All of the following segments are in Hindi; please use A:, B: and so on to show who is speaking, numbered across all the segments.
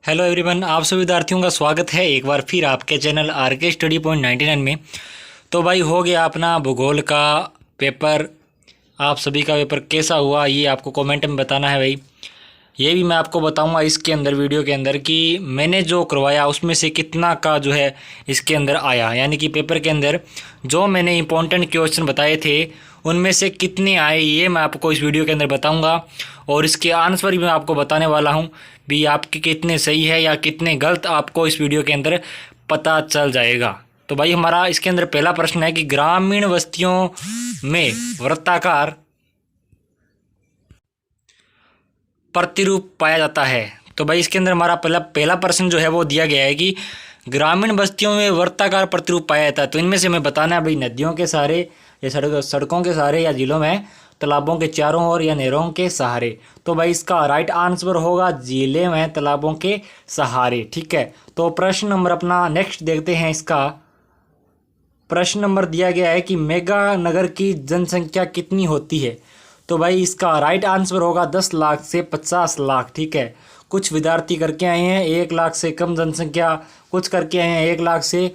A: हेलो एवरीवन, आप सभी विद्यार्थियों का स्वागत है एक बार फिर आपके चैनल आर के स्टडी पॉइंट 99 में। तो भाई हो गया अपना भूगोल का पेपर। आप सभी का पेपर कैसा हुआ ये आपको कमेंट में बताना है भाई। ये भी मैं आपको बताऊंगा इसके अंदर वीडियो के अंदर कि मैंने जो करवाया उसमें से कितना का जो है इसके अंदर आया, यानी कि पेपर के अंदर जो मैंने इंपॉर्टेंट क्वेश्चन बताए थे उनमें से कितने आए ये मैं आपको इस वीडियो के अंदर बताऊंगा। और इसके आंसर भी मैं आपको बताने वाला हूं भी आपके कितने सही है या कितने गलत, आपको इस वीडियो के अंदर पता चल जाएगा। तो भाई हमारा इसके अंदर पहला प्रश्न है कि ग्रामीण बस्तियों में वृत्ताकार प्रतिरूप पाया जाता है। तो भाई इसके अंदर हमारा पहला प्रश्न जो है वो दिया गया है कि ग्रामीण बस्तियों में वृत्ताकार प्रतिरूप पाया जाता है। तो इनमें से हमें बताना है भाई नदियों के सहारे या सड़कों के सहारे या झीलों में तालाबों के चारों ओर या नहरों के सहारे। तो भाई इसका राइट आंसर होगा झीलें में तालाबों के सहारे। ठीक है, तो प्रश्न नंबर अपना नेक्स्ट देखते हैं। इसका प्रश्न नंबर दिया गया है कि मेगा नगर की जनसंख्या कितनी होती है। तो भाई इसका राइट आंसर होगा 10 लाख से 50 लाख। ठीक है, कुछ विद्यार्थी करके आए हैं 1 लाख से कम जनसंख्या, कुछ करके आए हैं 1 लाख से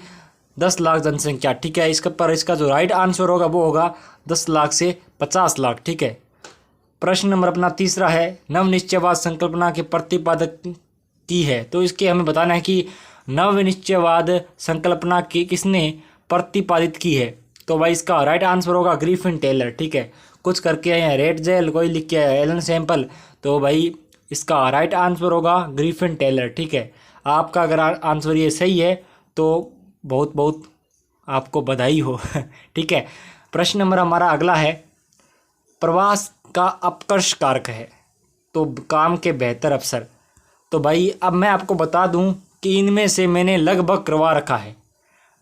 A: 10 लाख जनसंख्या। ठीक है, इसका जो राइट आंसर होगा वो होगा 10 लाख से 50 लाख। ठीक है, प्रश्न नंबर अपना तीसरा है नवनिश्चयवाद संकल्पना के प्रतिपादक की है। तो इसके हमें बताना है कि नवनिश्चयवाद संकल्पना की किसने प्रतिपादित की है। तो भाई इसका राइट आंसर होगा ग्रिफिन टेलर। ठीक है, कुछ करके आए हैं रेड जेल, कोई लिख के आया एलन सैंपल। तो भाई इसका राइट आंसर होगा ग्रिफिन टेलर। ठीक है, आपका अगर आंसर ये सही है तो बहुत बहुत आपको बधाई हो। ठीक है, प्रश्न नंबर हमारा अगला है प्रवास का अपकर्ष कारक है तो काम के बेहतर अवसर। तो भाई अब मैं आपको बता दूं कि इनमें से मैंने लगभग करवा रखा है।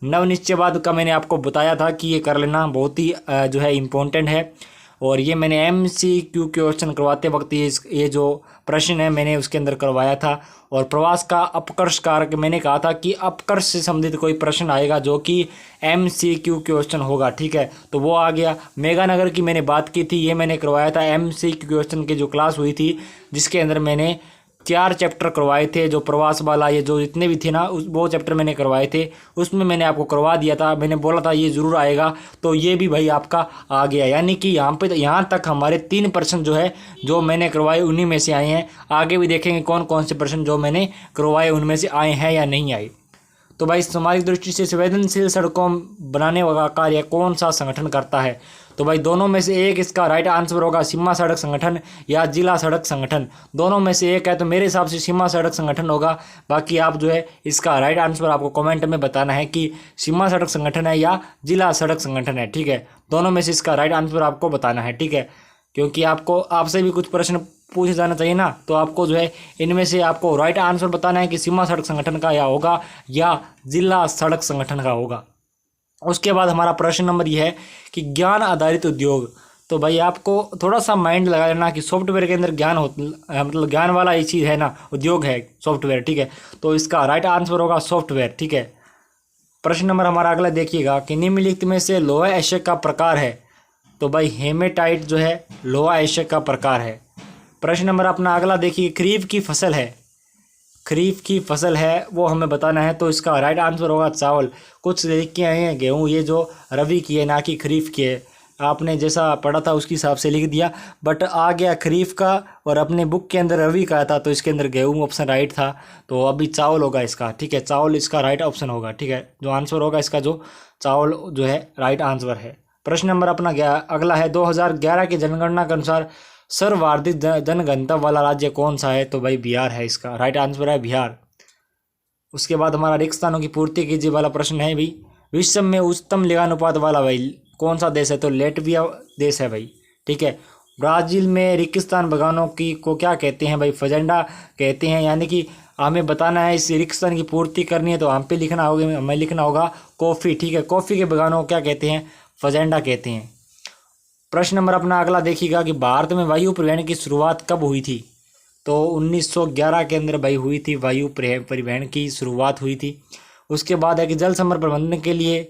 A: नवनिश्चयवाद का मैंने आपको बताया था कि ये कर लेना बहुत ही जो है इम्पोर्टेंट है, और ये मैंने MCQ क्वेश्चन करवाते वक्त ये जो प्रश्न है मैंने उसके अंदर करवाया था। और प्रवास का अपकर्ष कारक मैंने कहा था कि अपकर्ष से संबंधित कोई प्रश्न आएगा जो कि MCQ क्वेश्चन होगा। ठीक है, तो वो आ गया। मेगानगर की मैंने बात की थी, ये मैंने करवाया था MCQ क्वेश्चन की जो क्लास हुई थी जिसके अंदर मैंने 4 चैप्टर करवाए थे। जो प्रवास वाला ये जो जितने भी थे ना वो चैप्टर मैंने करवाए थे, उसमें मैंने आपको करवा दिया था। मैंने बोला था ये ज़रूर आएगा, तो ये भी भाई आपका आ गया। यानी कि यहाँ तक हमारे 3 प्रश्न जो है जो मैंने करवाए उन्हीं में से आए हैं। आगे भी देखेंगे कौन कौन से प्रश्न जो मैंने करवाए उनमें से आए हैं या नहीं आए। तो भाई समाजिक दृष्टि से संवेदनशील सड़कों बनाने का कार्य कौन सा संगठन करता है। तो भाई दोनों में से एक इसका राइट आंसर होगा सीमा सड़क संगठन या जिला सड़क संगठन। दोनों में से एक है, तो मेरे हिसाब से सीमा सड़क संगठन होगा। बाकी आप जो है इसका राइट आंसर आपको कमेंट में बताना है कि सीमा सड़क संगठन है या जिला सड़क संगठन है। ठीक है, दोनों में से इसका राइट आंसर आपको बताना है। ठीक है, क्योंकि आपसे भी कुछ प्रश्न पूछे जाना चाहिए ना, तो आपको जो है इनमें से आपको राइट आंसर बताना है कि सीमा सड़क संगठन का या होगा या जिला सड़क संगठन का होगा। उसके बाद हमारा प्रश्न नंबर ये है कि ज्ञान आधारित उद्योग। तो भाई आपको थोड़ा सा माइंड लगा लेना कि सॉफ्टवेयर के अंदर ज्ञान मतलब ज्ञान वाला ये चीज़ है ना, उद्योग है सॉफ्टवेयर। ठीक है, तो इसका राइट आंसर होगा सॉफ्टवेयर। ठीक है, प्रश्न नंबर हमारा अगला देखिएगा कि निम्नलिखित में से लोहा एशक का प्रकार है। तो भाई हेमेटाइट जो है लोहा एशक का प्रकार है। प्रश्न नंबर अपना अगला देखिए खरीफ की फसल है वो हमें बताना है। तो इसका राइट आंसर होगा चावल। कुछ लिख के आए हैं गेहूँ, ये जो रबी की है ना कि खरीफ की है। आपने जैसा पढ़ा था उसके हिसाब से लिख दिया, बट आ गया खरीफ का और अपने बुक के अंदर रबी का था, तो इसके अंदर गेहूँ ऑप्शन राइट था, तो अभी चावल होगा इसका। ठीक है, चावल इसका राइट ऑप्शन होगा। ठीक है, जो आंसर होगा इसका जो चावल जो है राइट आंसर है। प्रश्न नंबर अपना अगला है 2011 की जनगणना के अनुसार सर्वाधिक जनघनत्व वाला राज्य कौन सा है। तो भाई बिहार है, इसका राइट आंसर है बिहार। उसके बाद हमारा रिक्त स्थानों की पूर्ति कीजिए वाला प्रश्न है भाई विश्व में उच्चतम लिंगानुपात वाला भाई कौन सा देश है। तो लेटविया देश है भाई। ठीक है, ब्राजील में रेगिस्तान बागानों की को क्या कहते हैं भाई, फजेंडा कहते हैं। यानी कि हमें बताना है इस रेगिस्तान की पूर्ति करनी है तो हम पे लिखना होगा, हमें लिखना होगा कॉफ़ी। ठीक है, कॉफ़ी के बागानों को क्या कहते हैं, फजेंडा कहते हैं। प्रश्न नंबर अपना अगला देखिएगा कि भारत में वायु परिवहन की शुरुआत कब हुई थी। तो 1911 के अंदर भाई हुई थी, वायु परिवहन की शुरुआत हुई थी। उसके बाद है कि जल संपदा प्रबंधन के लिए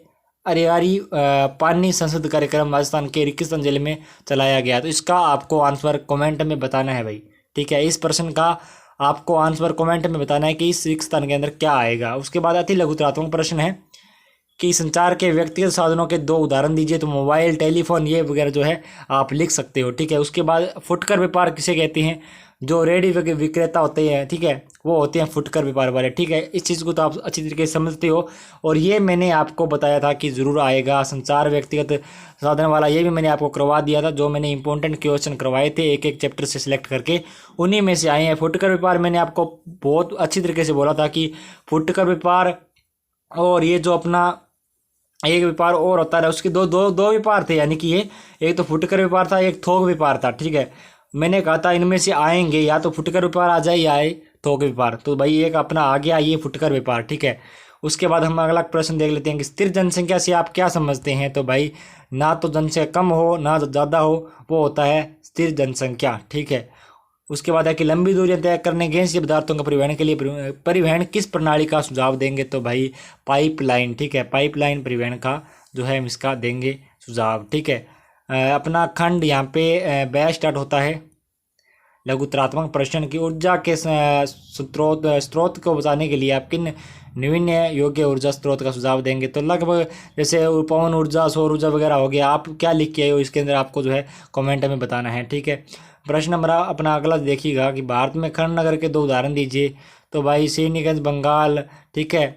A: अरियारी पानी संसद कार्यक्रम राजस्थान के रेगिस्तान जिले में चलाया गया। तो इसका आपको आंसर कमेंट में बताना है भाई। ठीक है, इस प्रश्न का आपको आंसर कमेंट में बताना है कि इस रिक्त स्थान के अंदर क्या आएगा। उसके बाद अति लघुतरात्मक प्रश्न है कि संचार के व्यक्तिगत साधनों के 2 उदाहरण दीजिए। तो मोबाइल, टेलीफोन ये वगैरह जो है आप लिख सकते हो, ठीक है। उसके बाद फुटकर व्यापार किसे कहते हैं, जो रेडी विक्रेता होते हैं, ठीक है, वो होते हैं फुटकर व्यापार वाले, ठीक है। इस चीज़ को तो आप अच्छी तरीके से समझते हो। और ये मैंने आपको बताया था कि ज़रूर आएगा संचार व्यक्तिगत साधन वाला, ये भी मैंने आपको करवा दिया था। जो मैंने इंपॉर्टेंट क्वेश्चन करवाए थे एक एक चैप्टर से सिलेक्ट करके, उन्हीं में से आए हैं। फुटकर व्यापार मैंने आपको बहुत अच्छी तरीके से बोला था कि फुटकर व्यापार और ये जो अपना एक व्यापार और होता है, उसके दो दो दो व्यापार थे, यानी कि ये एक तो फुटकर व्यापार था, एक थोक व्यापार था, ठीक है। मैंने कहा था इनमें से आएंगे, या तो फुटकर व्यापार आ जाए या आए थोक व्यापार। तो भाई एक अपना आ गया ये फुटकर व्यापार, ठीक है। उसके बाद हम अगला प्रश्न देख लेते हैं कि स्थिर जनसंख्या से आप क्या समझते हैं। तो भाई ना तो जनसंख्या कम हो ना ज़्यादा हो, वो होता है स्थिर जनसंख्या, ठीक है। उसके बाद है कि लंबी दूरियां तय करने गैसीय पदार्थों का परिवहन के लिए परिवहन किस प्रणाली का सुझाव देंगे। तो भाई पाइपलाइन, ठीक है, पाइपलाइन परिवहन का जो है हम इसका देंगे सुझाव, ठीक है। अपना खंड यहाँ पे बैच स्टार्ट होता है। लघुतरात्मक प्रश्न की ऊर्जा के स्रोत को बचाने के लिए आप किन नवीन योग्य ऊर्जा स्रोत का सुझाव देंगे। तो लगभग जैसे पवन ऊर्जा, सौर ऊर्जा वगैरह हो गया। आप क्या लिख के आए हो इसके अंदर आपको जो है कमेंट में बताना है, ठीक है। प्रश्न नंबर अपना अगला देखिएगा कि भारत में खंड नगर के 2 उदाहरण दीजिए। तो भाई सीनीगंज बंगाल, ठीक है,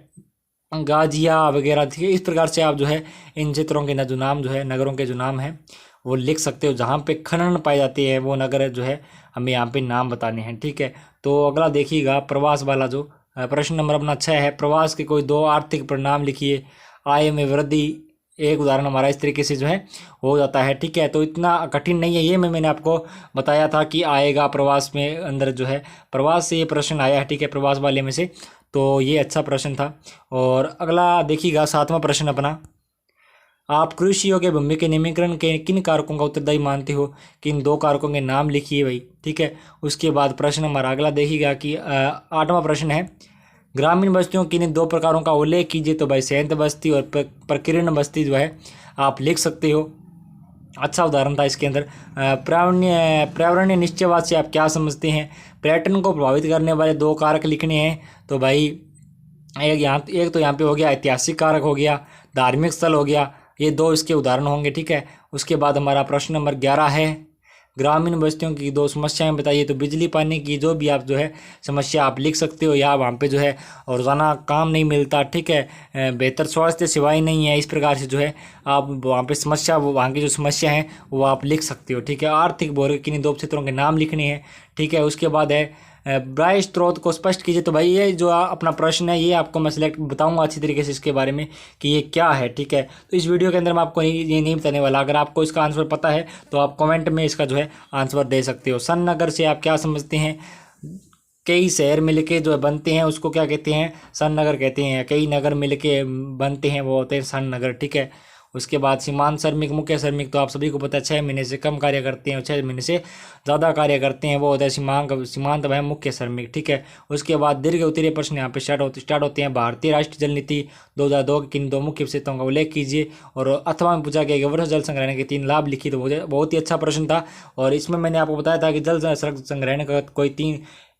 A: गाजिया वगैरह, ठीक है। इस प्रकार से आप जो है इन क्षेत्रों के जो नाम जो है, नगरों के जो नाम हैं वो लिख सकते हो। जहाँ पे खनन पाई जाती है वो नगर जो है हमें यहाँ पे नाम बताने हैं, ठीक है। तो अगला देखिएगा प्रवास वाला जो प्रश्न नंबर अपना 6 है। प्रवास के कोई 2 आर्थिक परिणाम लिखिए। आय में वृद्धि एक उदाहरण हमारा इस तरीके से जो है हो जाता है, ठीक है। तो इतना कठिन नहीं है ये, मैंने आपको बताया था कि आएगा प्रवास में अंदर जो है, प्रवास से ये प्रश्न आया है, ठीक है, प्रवास वाले में से। तो ये अच्छा प्रश्न था। और अगला देखिएगा 7वां प्रश्न अपना, आप कृषि योग्य भूमि के नियमीकरण के किन कारकों का उत्तरदायी मानते हो। किन 2 कारकों के नाम लिखिए भाई, ठीक है। उसके बाद प्रश्न हमारा अगला देखिएगा कि 8वां प्रश्न है, ग्रामीण बस्तियों की इन 2 प्रकारों का उल्लेख कीजिए। तो भाई संयंत्र बस्ती और प्रकीर्ण बस्ती जो है आप लिख सकते हो। अच्छा उदाहरण था इसके अंदर। पर्यावरणीय निश्चयवाद से आप क्या समझते हैं। पर्यटन को प्रभावित करने वाले 2 कारक लिखने हैं। तो भाई एक तो यहाँ पे हो गया ऐतिहासिक कारक हो गया, धार्मिक स्थल हो गया, ये 2 इसके उदाहरण होंगे, ठीक है। उसके बाद हमारा प्रश्न नंबर 11 है, ग्रामीण बस्तियों की 2 समस्याएं बताइए। तो बिजली पानी की जो भी आप जो है समस्या आप लिख सकते हो, या वहाँ पे जो है रोज़ाना काम नहीं मिलता, ठीक है, बेहतर स्वास्थ्य सेवाएं नहीं है, इस प्रकार से जो है आप वहाँ पे समस्या, वहाँ की जो समस्या है वो आप लिख सकते हो, ठीक है। आर्थिक भौगोलिक किन्हीं 2 क्षेत्रों के नाम लिखने हैं, ठीक है। उसके बाद है ब्राह्य स्रोत को स्पष्ट कीजिए। तो भाई ये जो अपना प्रश्न है ये आपको मैं सिलेक्ट बताऊंगा अच्छी तरीके से इसके बारे में कि ये क्या है, ठीक है। तो इस वीडियो के अंदर मैं आपको ये नहीं बताने वाला। अगर आपको इसका आंसर पता है तो आप कमेंट में इसका जो है आंसर दे सकते हो। सन नगर से आप क्या समझते हैं। कई शहर मिलके जो बनते हैं उसको क्या कहते हैं, सन नगर कहते हैं। कई नगर मिलके बनते हैं वो होते हैं सन नगर, ठीक है। उसके बाद सीमांत श्रमिक, मुख्य श्रमिक तो आप सभी को पता है 6 महीने से कम कार्य करते हैं और 6 महीने से ज़्यादा कार्य करते हैं, वो होता है सीमांत वह मुख्य श्रमिक, ठीक है। उसके बाद दीर्घ उत्तरीय प्रश्न यहाँ पे स्टार्ट होते हैं। भारतीय राष्ट्रीय जल नीति 2002 की किन 2 मुख्य विषयों का उल्लेख कीजिए। और अथवा में पूछा गया कि वर्षा जल संग्रहण के 3 लाभ लिखिए। तो बहुत ही अच्छा प्रश्न था। और इसमें मैंने आपको बताया था कि जल संग्रहण का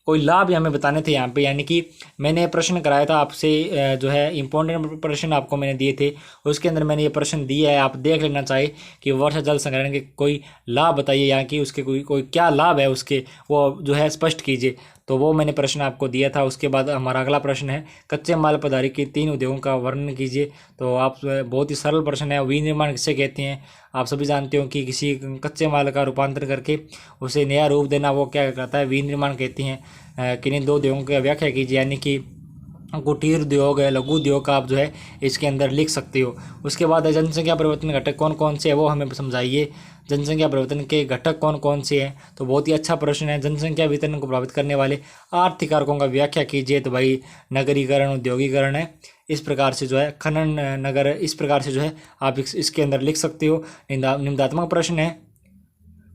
A: कोई लाभ हमें बताने थे यहाँ पे, यानी कि मैंने प्रश्न कराया था आपसे, जो है इंपॉर्टेंट प्रश्न आपको मैंने दिए थे, उसके अंदर मैंने ये प्रश्न दिया है, आप देख लेना चाहिए कि वर्षा जल संग्रहण के कोई लाभ बताइए, या कि उसके कोई क्या लाभ है उसके, वो जो है स्पष्ट कीजिए। तो वो मैंने प्रश्न आपको दिया था। उसके बाद हमारा अगला प्रश्न है, कच्चे माल पर आधारित के 3 उद्योगों का वर्णन कीजिए। तो आप बहुत ही सरल प्रश्न है, विनिर्माण किसे कहते हैं। आप सभी जानते हो कि किसी कच्चे माल का रूपांतरण करके उसे नया रूप देना, वो क्या कहता है, विनिर्माण कहते हैं। किन्हीं 2 उद्योगों की व्याख्या कीजिए, यानी कि कुटीर उद्योग है, लघु उद्योग का आप जो है इसके अंदर लिख सकते हो। उसके बाद जनसंख्या परिवर्तन घटक कौन कौन से है वो हमें समझाइए। जनसंख्या परिवर्तन के घटक कौन कौन से हैं। तो बहुत ही अच्छा प्रश्न है। जनसंख्या वितरण को प्रभावित करने वाले आर्थिक कारकों का व्याख्या कीजिए। तो भाई नगरीकरण, उद्योगीकरण है, इस प्रकार से जो है खनन, नगर, इस प्रकार से जो है आप इसके अंदर लिख सकते हो। निम्नात्मक प्रश्न है,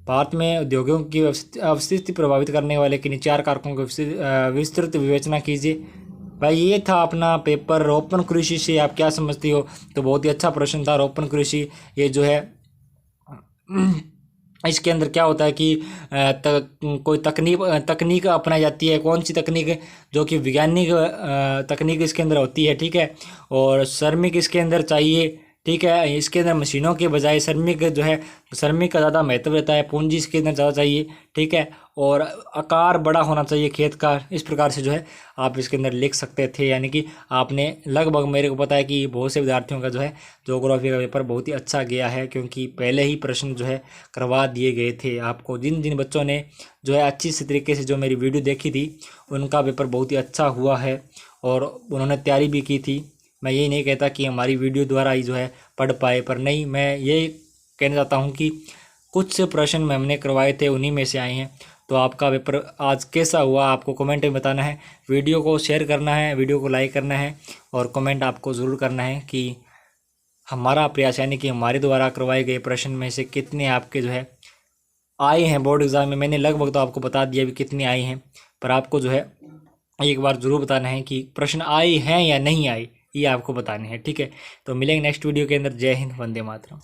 A: भारत में उद्योगों की अवस्थिति प्रभावित करने वाले किन्हीं 4 कारकों की विस्तृत विवेचना कीजिए। भाई ये था अपना पेपर रोपण कृषि से आप क्या समझती हो। तो बहुत ही अच्छा प्रश्न था रोपण कृषि। ये जो है इसके अंदर क्या होता है कि कोई तकनीक अपनाई जाती है, कौन सी तकनीक, जो कि वैज्ञानिक तकनीक इसके अंदर होती है, ठीक है। और श्रमिक इसके अंदर चाहिए, ठीक है। इसके अंदर मशीनों के बजाय श्रमिक जो है, श्रमिक का ज़्यादा महत्व रहता है, पूंजी इसके अंदर ज़्यादा चाहिए, ठीक है। और आकार बड़ा होना चाहिए खेत का। इस प्रकार से जो है आप इसके अंदर लिख सकते थे। यानी कि आपने लगभग, मेरे को पता है कि बहुत से विद्यार्थियों का जो है ज्योग्राफी का पेपर बहुत ही अच्छा गया है, क्योंकि पहले ही प्रश्न जो है करवा दिए गए थे आपको। जिन जिन बच्चों ने जो है अच्छी सी तरीके से जो मेरी वीडियो देखी थी, उनका पेपर बहुत ही अच्छा हुआ है और उन्होंने तैयारी भी की थी। मैं यही नहीं कहता कि हमारी वीडियो द्वारा ही जो है पढ़ पाए, पर नहीं, मैं ये कहना चाहता हूँ कि कुछ से प्रश्न में हमने करवाए थे, उन्हीं में से आए हैं। तो आपका पेपर आज कैसा हुआ आपको कमेंट में बताना है। वीडियो को शेयर करना है, वीडियो को लाइक करना है और कमेंट आपको ज़रूर करना है कि हमारा प्रयास, यानी कि हमारे द्वारा करवाए गए प्रश्न में से कितने आपके जो है आए हैं बोर्ड एग्ज़ाम में। मैंने लगभग तो आपको बता दिया भी कितने आए हैं, पर आपको जो है एक बार ज़रूर बताना है कि प्रश्न आए हैं या नहीं आए, ये आपको बताने हैं, ठीक है। तो मिलेंगे नेक्स्ट वीडियो के अंदर। जय हिंद, वंदे मातरम।